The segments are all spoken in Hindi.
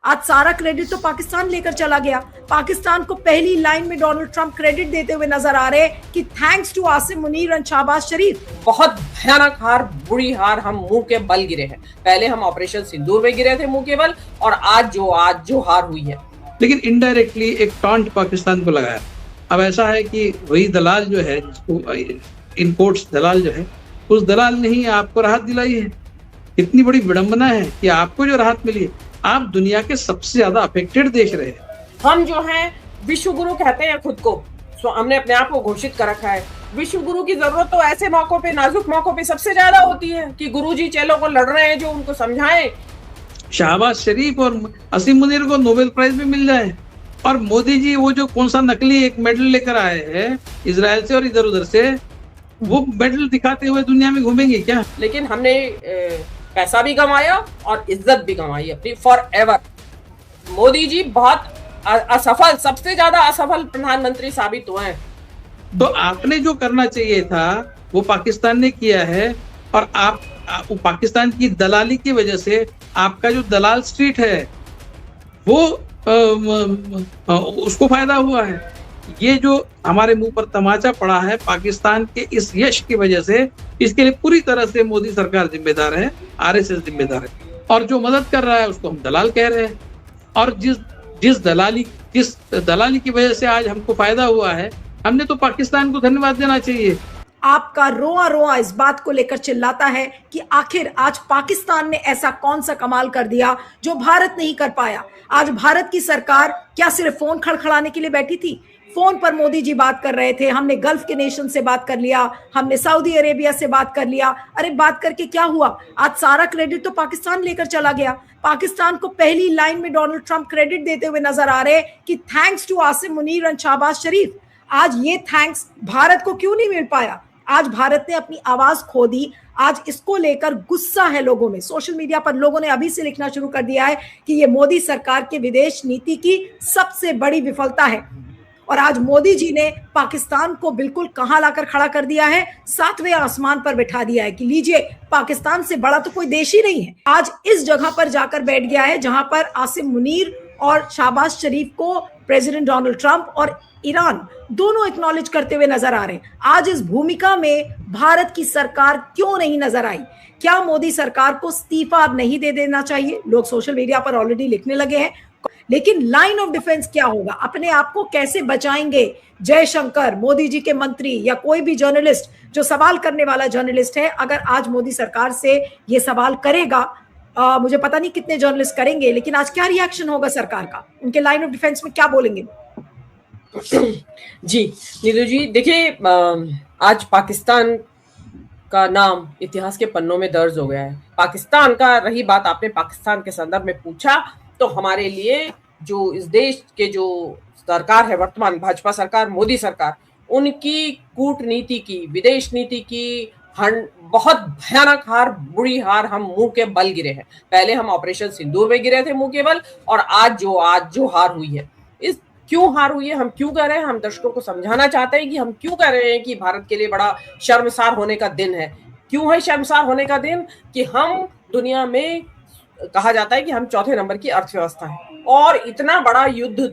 आज सारा क्रेडिट तो पाकिस्तान लेकर चला गया। पाकिस्तान को पहली लाइन में डोनाल्ड ट्रंप क्रेडिट देते हुए नजर आ रहे कि thanks to Asim Munir and Shahbaz Sharif. बहुत भयानक हार, बुरी हार, हम मुंह के बल गिरे हैं। पहले हम ऑपरेशन सिंदूर में गिरे थे मुंह के बल, और आज जो हार हुई है। लेकिन इनडायरेक्टली एक टॉन्ट पाकिस्तान को लगाया। अब ऐसा है कि वही दलाल जो है, इनकोट्स दलाल जो है, उस दलाल ने ही आपको राहत दिलाई है। इतनी बड़ी विडंबना है कि आपको जो राहत मिली है, आप दुनिया के सबसे ज्यादा अफेक्टेड देश रहे हैं। हम जो हैं विश्व गुरु कहते हैं खुद को, हमने अपने आप को घोषित कर रखा है। विश्व गुरु की जरूरत तो ऐसे मौकों पे, नाजुक मौकों पे सबसे ज्यादा होती है कि गुरुजी चेलों को लड़ रहे हैं, जो उनको समझाएं। शहबाज शरीफ और आसिम मुनीर को नोबेल प्राइज भी मिल जाए, और मोदी जी वो जो कौन सा नकली एक मेडल लेकर आए हैं इजराइल से और इधर उधर से, वो मेडल दिखाते हुए दुनिया में घूमेंगे क्या? लेकिन हमने पैसा भी कमाया और इज्जत भी कमाई अपनी फॉर एवर। मोदी जी बहुत असफल, सबसे ज्यादा असफल प्रधानमंत्री साबित हुए हैं। तो आपने जो करना चाहिए था वो पाकिस्तान ने किया है, और आप पाकिस्तान की दलाली की वजह से आपका जो दलाल स्ट्रीट है वो उसको फायदा हुआ है। ये जो हमारे मुंह पर तमाचा पड़ा है पाकिस्तान के इस यश की वजह से, इसके लिए पूरी तरह से मोदी सरकार जिम्मेदार है, आरएसएस जिम्मेदार है, और जो मदद कर रहा है उसको हम दलाल कह रहे हैं। और जिस दलाली की वजह से आज हमको फायदा हुआ है, हमने तो पाकिस्तान को धन्यवाद देना चाहिए। आपका रोआ रोआ इस बात को लेकर चिल्लाता है कि आखिर आज पाकिस्तान ने ऐसा कौन सा कमाल कर दिया जो भारत नहीं कर पाया। आज भारत की सरकार क्या सिर्फ फोन खड़खड़ाने के लिए बैठी थी? फोन पर मोदी जी बात कर रहे थे, हमने गल्फ के नेशन से बात कर लिया, हमने सऊदी अरेबिया से बात कर लिया। अरे बात करके क्या हुआ? आज सारा क्रेडिट तो पाकिस्तान लेकर चला गया। पाकिस्तान को पहली लाइन में डोनाल्ड ट्रंप क्रेडिट देते हुए नजर आ रहे कि thanks to Asim Munir and Shahbaz Sharif. आज ये थैंक्स भारत को क्यों नहीं मिल पाया? आज भारत ने अपनी आवाज खो दी। आज इसको लेकर गुस्सा है लोगों में। सोशल मीडिया पर लोगों ने अभी से लिखना शुरू कर दिया है कि ये मोदी सरकार के विदेश नीति की सबसे बड़ी विफलता है। और आज मोदी जी ने पाकिस्तान को बिल्कुल कहां लाकर खड़ा कर दिया है, 7वें आसमान पर बैठा दिया है कि लीजिए, पाकिस्तान से बड़ा तो कोई देश ही नहीं है। आज इस जगह पर जाकर बैठ गया है जहां पर आसिम मुनीर और शहबाज शरीफ को प्रेसिडेंट डोनाल्ड ट्रंप और ईरान दोनों एक्नॉलेज करते हुए नजर आ रहे हैं। आज इस भूमिका में भारत की सरकार क्यों नहीं नजर आई? क्या मोदी सरकार को इस्तीफा अब नहीं दे देना चाहिए? लोग सोशल मीडिया पर ऑलरेडी लिखने लगे हैं। लेकिन लाइन ऑफ डिफेंस क्या होगा? अपने आप को कैसे बचाएंगे जयशंकर, मोदी जी के मंत्री, या कोई भी जर्नलिस्ट जो सवाल करने वाला जर्नलिस्ट है? अगर आज मोदी सरकार से ये सवाल करेगा, मुझे पता नहीं कितने जर्नलिस्ट करेंगे, लेकिन आज क्या रिएक्शन होगा सरकार का? उनके लाइन ऑफ डिफेंस में क्या बोलेंगे? जी नीलू जी, देखिए, आज पाकिस्तान का नाम इतिहास के पन्नों में दर्ज हो गया है। पाकिस्तान का रही बात, आपने पाकिस्तान के संदर्भ में पूछा, तो हमारे लिए जो इस देश के जो सरकार है वर्तमान, भाजपा सरकार, मोदी सरकार, उनकी कूटनीति की, विदेश नीति की बहुत भयानक हार, बुरी हार, हम मुंह के बल गिरे हैं। पहले हम ऑपरेशन सिंदूर में गिरे थे मुंह के बल, और आज जो हार हुई है, इस क्यों हार हुई है, हम क्यों कह रहे हैं, हम दर्शकों को समझाना चाहते हैं कि हम क्यों कह रहे हैं कि भारत के लिए बड़ा शर्मसार होने का दिन है। क्यों है शर्मसार होने का दिन? कि हम दुनिया में, कहा जाता है कि हम चौथे नंबर की अर्थव्यवस्था है, और इतना बड़ा युद्ध,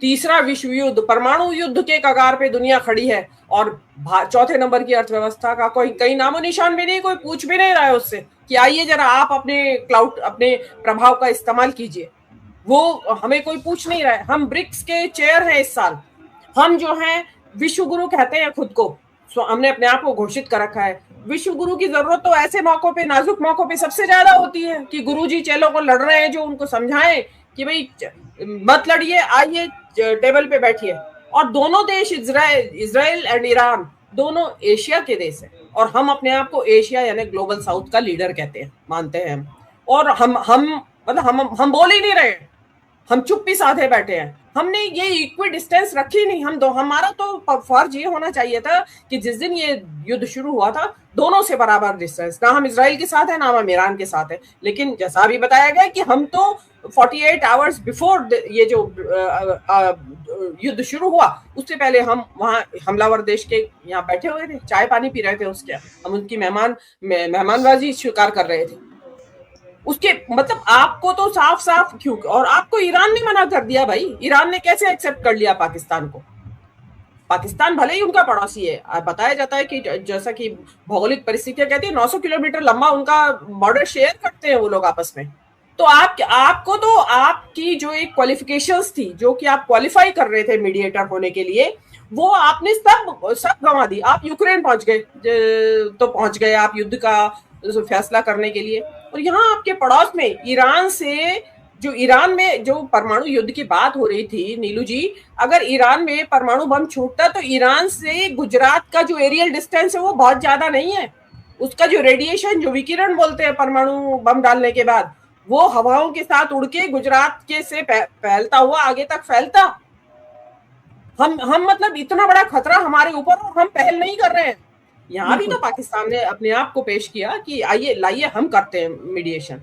तीसरा विश्व युद्ध, परमाणु युद्ध के कगार पे दुनिया खड़ी है, और चौथे नंबर की अर्थव्यवस्था का कहीं नामो निशान भी नहीं, कोई पूछ भी नहीं रहा है उससे कि आइए जरा आप अपने अपने प्रभाव का इस्तेमाल कीजिए। वो हमें कोई पूछ नहीं रहा है। हम ब्रिक्स के चेयर हैं इस साल। हम जो हैं विश्व गुरु कहते हैं खुद को, हमने अपने आप को घोषित कर रखा है। विश्व गुरु की जरूरत तो ऐसे मौकों पे, नाजुक मौकों पे सबसे ज्यादा होती है कि गुरुजी चेलों को लड़ रहे हैं, जो उनको समझाएं कि भाई मत लड़िए, आइए टेबल पे बैठिए। और दोनों देश, इजराइल एंड ईरान, दोनों एशिया के देश हैं, और हम अपने आप को एशिया यानी ग्लोबल साउथ का लीडर कहते हैं, मानते हैं हम। और हम बोल ही नहीं रहे, हम चुप्पी साधे बैठे हैं। हमने ये इक्वी डिस्टेंस रखी नहीं। हमारा तो फर्ज ये होना चाहिए था कि जिस दिन ये युद्ध शुरू हुआ था, दोनों से बराबर डिस्टेंस, ना हम इजराइल के साथ है ना हम ईरान के साथ है। लेकिन जैसा अभी बताया गया कि हम तो 48 आवर्स बिफोर ये जो युद्ध शुरू हुआ, उससे पहले हम वहाँ हमलावर देश के यहाँ बैठे हुए थे, चाय पानी पी रहे थे, उसके हम उनकी मेहमानबाजी स्वीकार कर रहे थे। उसके मतलब आपको तो साफ साफ क्यों, और आपको ईरान ने मना कर दिया भाई, ईरान ने कैसे एक्सेप्ट कर लिया पाकिस्तान को? पाकिस्तान भले ही उनका पड़ोसी है, बताया जाता है कि जैसा कि भौगोलिक परिस्थितियां कहती है 900 किलोमीटर लंबा उनका बॉर्डर शेयर करते हैं वो लोग आपस में। तो आपको तो आपकी जो एक क्वालिफिकेशंस थी, जो कि आप क्वालिफाई कर रहे थे मीडिएटर होने के लिए, वो आपने सब गंवा दी। आप यूक्रेन पहुंच गए, तो पहुंच गए आप युद्ध का फैसला करने के लिए, और यहाँ आपके पड़ोस में ईरान से, जो ईरान में जो परमाणु युद्ध की बात हो रही थी नीलू जी, अगर ईरान में परमाणु बम छूटता तो ईरान से गुजरात का जो एरियल डिस्टेंस है वो बहुत ज्यादा नहीं है। उसका जो रेडिएशन, जो विकिरण बोलते हैं परमाणु बम डालने के बाद, वो हवाओं के साथ उड़ के गुजरात के से फैलता हुआ आगे तक फैलता। हम मतलब इतना बड़ा खतरा हमारे ऊपर, और हम पहल नहीं कर रहे हैं। यहाँ भी तो पाकिस्तान ने अपने आप को पेश किया कि आइए लाइए हम करते हैं मीडिएशन।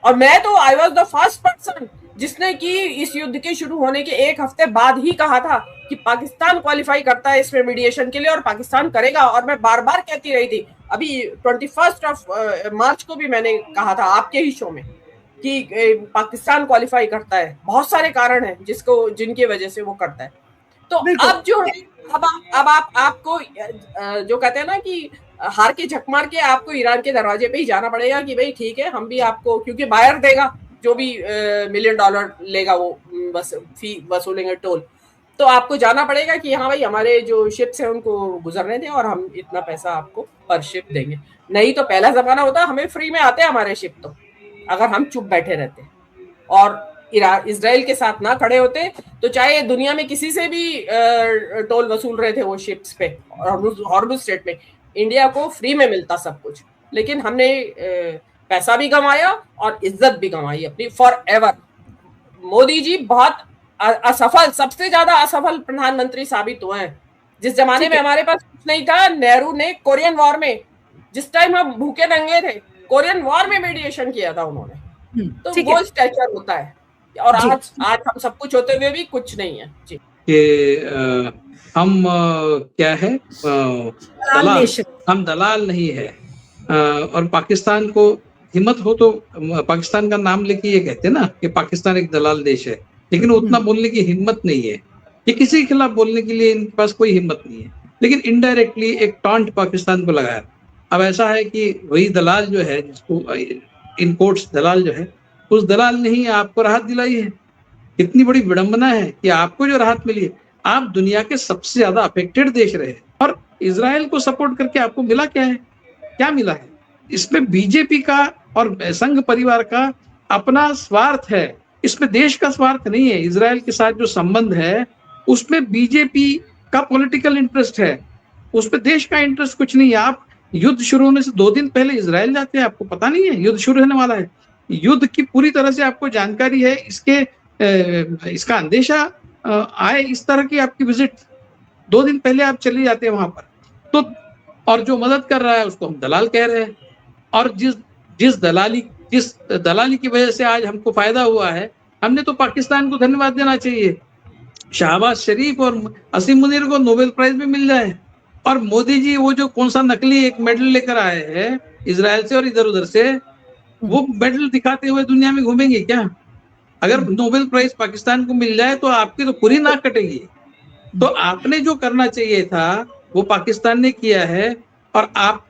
और मैं तो I was the first person जिसने कि इस युद्ध के शुरू होने के एक हफ्ते बाद ही कहा था कि पाकिस्तान क्वालिफाई करता है इसमें मीडिएशन के लिए, और पाकिस्तान करेगा। और मैं बार बार कहती रही थी, अभी 21 मार्च को भी मैंने कहा था आपके ही शो में कि पाकिस्तान क्वालिफाई करता है। बहुत सारे कारण हैं जिनकी वजह से वो करता है। तो अब जो है, अब आपको जो कहते हैं ना कि हार के झक मार के आपको ईरान के दरवाजे पे ही जाना पड़ेगा कि भाई ठीक है, हम भी आपको, क्योंकि बायर देगा जो भी $1 मिलियन लेगा वो बस फी वसूलेंगे, टोल। तो आपको जाना पड़ेगा कि हाँ भाई हमारे जो शिप्स हैं उनको गुजरने दें और हम इतना पैसा आपको पर शिप देंगे। नहीं तो पहला जमाना होता हमें फ्री में आते हमारे शिप, तो अगर हम चुप बैठे रहते और इजराइल के साथ ना खड़े होते, तो चाहे दुनिया में किसी से भी टोल वसूल रहे थे वो शिप्स पे, हॉर्मुज स्ट्रेट में, इंडिया को फ्री में मिलता सब कुछ। लेकिन हमने पैसा भी कमाया और इज्जत भी कमाई अपनी फॉर एवर। मोदी जी बहुत असफल, सबसे ज्यादा असफल प्रधानमंत्री साबित हुए हैं। जिस जमाने में हमारे पास कुछ नहीं था, नेहरू ने कोरियन वॉर में, जिस टाइम हम भूखे नंगे थे, कोरियन वॉर में मीडिएशन किया था उन्होंने। तो वो स्टैचर होता है। और आज हम सब कुछ होते हुए भी कुछ नहीं है जी। हम क्या है, हम दलाल नहीं है। और पाकिस्तान को हिम्मत हो तो पाकिस्तान का नाम लेके ये कहते हैं ना कि पाकिस्तान एक दलाल देश है, लेकिन उतना बोलने की हिम्मत नहीं है। ये किसी के खिलाफ बोलने के लिए इनके पास कोई हिम्मत नहीं है, लेकिन इनडायरेक्टली एक टॉन्ट पाकिस्तान को लगाया। अब ऐसा है कि वही दलाल जो है, जिसको इन कोर्ट्स दलाल जो है, उस दलाल ने ही आपको राहत दिलाई है। इतनी बड़ी विडंबना है कि आपको जो राहत मिली है, आप दुनिया के सबसे ज्यादा अफेक्टेड देश रहे, और इजराइल को सपोर्ट करके आपको मिला क्या है? क्या मिला है? इसमें बीजेपी का और संघ परिवार का अपना स्वार्थ है, इसमें देश का स्वार्थ नहीं है। इजराइल के साथ जो संबंध है उसमें बीजेपी का पॉलिटिकल इंटरेस्ट है, उसमें देश का इंटरेस्ट कुछ नहीं है। आप युद्ध शुरू होने से 2 दिन पहले इजराइल जाते हैं, आपको पता नहीं है युद्ध शुरू होने वाला है। युद्ध की पूरी तरह से आपको जानकारी है, इसका अंदेशा आए इस तरह की आपकी विजिट 2 दिन पहले आप चले जाते हैं वहां पर। तो और जो मदद कर रहा है उसको हम दलाल कह रहे हैं। और जिस दलाली की वजह से आज हमको फायदा हुआ है, हमने तो पाकिस्तान को धन्यवाद देना चाहिए। शहबाज शरीफ और असीम मुनीर को नोबेल प्राइज भी मिल जाए, और मोदी जी वो जो कौन सा नकली एक मेडल लेकर आए हैं इजराइल से और इधर उधर से, वो मेडल दिखाते हुए दुनिया में घूमेंगे क्या? अगर नोबेल प्राइज पाकिस्तान को मिल जाए तो आपकी तो पूरी नाक कटेगी। तो आपने जो करना चाहिए था वो पाकिस्तान ने किया है, और आप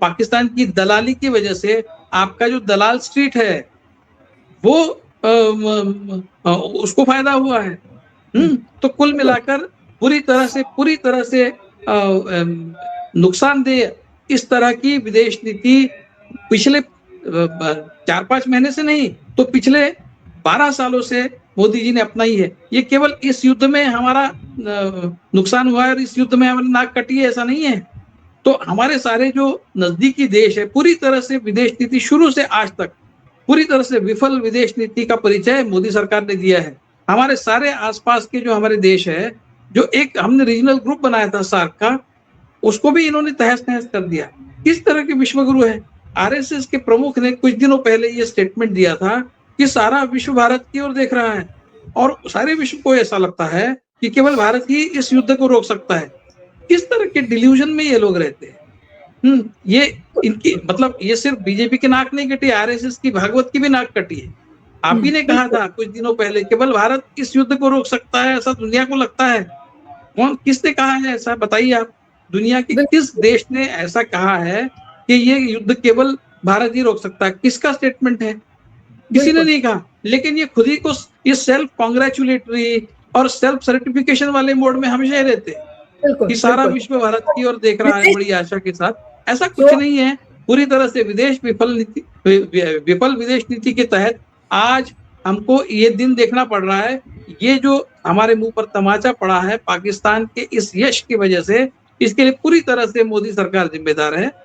पाकिस्तान की दलाली की वजह से आपका जो दलाल स्ट्रीट है वो उसको फायदा हुआ है। तो कुल मिलाकर पूरी तरह से नुकसानदेह इस तरह की विदेश नीति पिछले 4-5 महीने से नहीं तो पिछले 12 सालों से मोदी जी ने अपनाई है। ये केवल इस युद्ध में हमारा नुकसान हुआ है और इस युद्ध में हमारी नाक कटी है, ऐसा नहीं है। तो हमारे सारे जो नजदीकी देश है, पूरी तरह से विदेश नीति शुरू से आज तक पूरी तरह से विफल विदेश नीति का परिचय मोदी सरकार ने दिया है। हमारे सारे आसपास के जो हमारे देश है, जो एक हमने रीजनल ग्रुप बनाया था सार्क का, उसको भी इन्होंने तहस नहस कर दिया। किस तरह के विश्वगुरु है? आरएसएस के प्रमुख ने कुछ दिनों पहले ये स्टेटमेंट दिया था कि सारा विश्व भारत की ओर देख रहा है, और सारे विश्व को ऐसा लगता है कि केवल भारत ही इस युद्ध को रोक सकता है। किस तरह के डिल्यूजन में ये लोग रहते हैं? ये इनकी मतलब ये सिर्फ बीजेपी की नाक नहीं कटी, आरएसएस की, भागवत की भी नाक कटी है। आप ही ने कहा था कुछ दिनों पहले, केवल भारत इस युद्ध को रोक सकता है, ऐसा दुनिया को लगता है। कौन, किसने कहा है ऐसा, बताइए आप। दुनिया के किस देश ने ऐसा कहा है कि ये युद्ध केवल भारत ही रोक सकता है? किसका स्टेटमेंट है? किसी ने नहीं कहा। लेकिन ये खुद ही को ये सेल्फ कॉन्ग्रेचुलेटरी और सेल्फ सर्टिफिकेशन वाले मोड में हमेशा ही रहते हैं कि सारा विश्व भारत की ओर देख रहा है बड़ी आशा के साथ। ऐसा कुछ नहीं है। पूरी तरह से विफल विदेश नीति के तहत आज हमको ये दिन देखना पड़ रहा है। ये जो हमारे मुंह पर तमाचा पड़ा है पाकिस्तान के इस यश की वजह से, इसके लिए पूरी तरह से मोदी सरकार जिम्मेदार है।